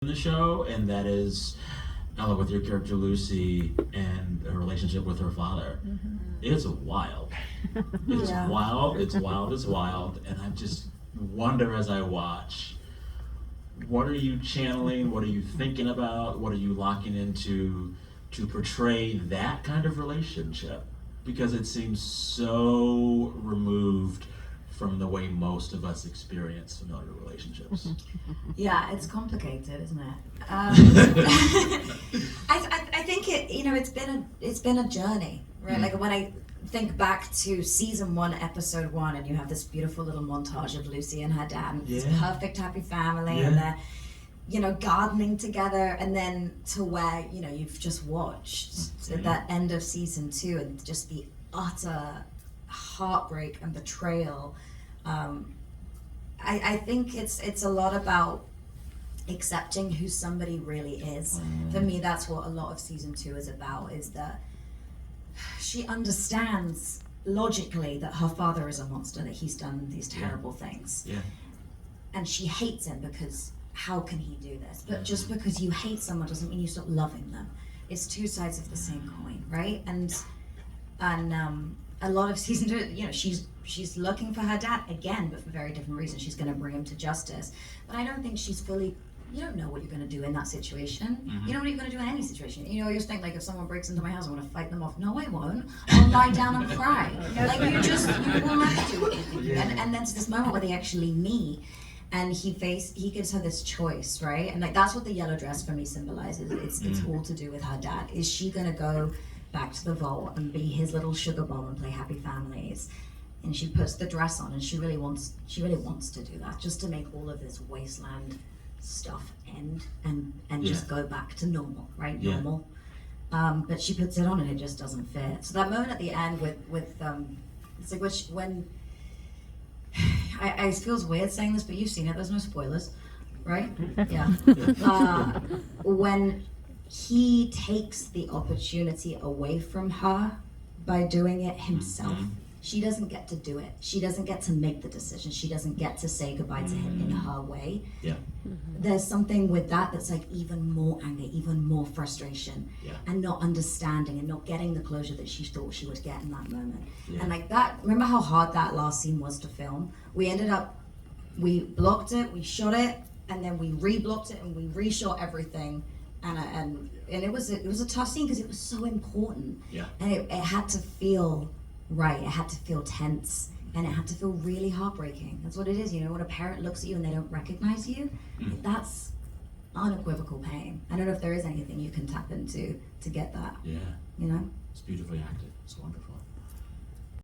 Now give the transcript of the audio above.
in the show, and that is Ella with your character Lucy and her relationship with her father. It's wild. It's Yeah. wild. It's wild. It's wild. And I just wonder as I watch, what are you channeling? What are you thinking about? What are you locking into to portray that kind of relationship? Because it seems so removed from the way most of us experience familiar relationships. Yeah, it's complicated, isn't it? I think it's been a journey, right? Mm. Like when I think back to season 1, episode 1, and you have this beautiful little montage of Lucy and her dad, and this Yeah. perfect happy family, Yeah. and they're gardening together, and then to where you've just watched at that end of season 2, and just the utter heartbreak and betrayal. I think it's a lot about accepting who somebody really is. For me, that's what a lot of season 2 is about, is that she understands logically that her father is a monster, that he's done these terrible things. Yeah. And she hates him because how can he do this? But just because you hate someone doesn't mean you stop loving them. It's two sides of the same coin, right? And a lot of season 2, she's looking for her dad again, but for very different reasons. She's going to bring him to justice, but I don't think she's fully. You don't know what you're going to do in that situation. You know what you're going to do in any situation. You just think, like, if someone breaks into my house, I want to fight them off. No, I won't. I'll lie down and cry. Like, you will never do what you think. And then to this moment where they actually meet, and he gives her this choice, right? And like that's what the yellow dress for me symbolizes. It's all to do with her dad. Is she going to go back to the vault and be his little sugar bomb and play Happy Families? And she puts the dress on, and she really wants to do that, just to make all of this wasteland stuff end and just go back to normal, right? Yeah. Normal. But she puts it on and it just doesn't fit. So that moment at the end with it's like when I feels weird saying this, but you've seen it. There's no spoilers, right? Yeah. When he takes the opportunity away from her by doing it himself. She doesn't get to do it. She doesn't get to make the decision. She doesn't get to say goodbye to him in her way. Yeah. There's something with that that's like even more anger, even more frustration, and not understanding and not getting the closure that she thought she would get in that moment. Yeah. And like that, remember how hard that last scene was to film? We blocked it, we shot it, and then we re-blocked it and we reshot everything. And it was a tough scene because it was so important. Yeah. And it had to feel right. It had to feel tense, and it had to feel really heartbreaking. That's what it is. When a parent looks at you and they don't recognize you, that's unequivocal pain. I don't know if there is anything you can tap into to get that. Yeah. You know? It's beautifully acted. It's wonderful.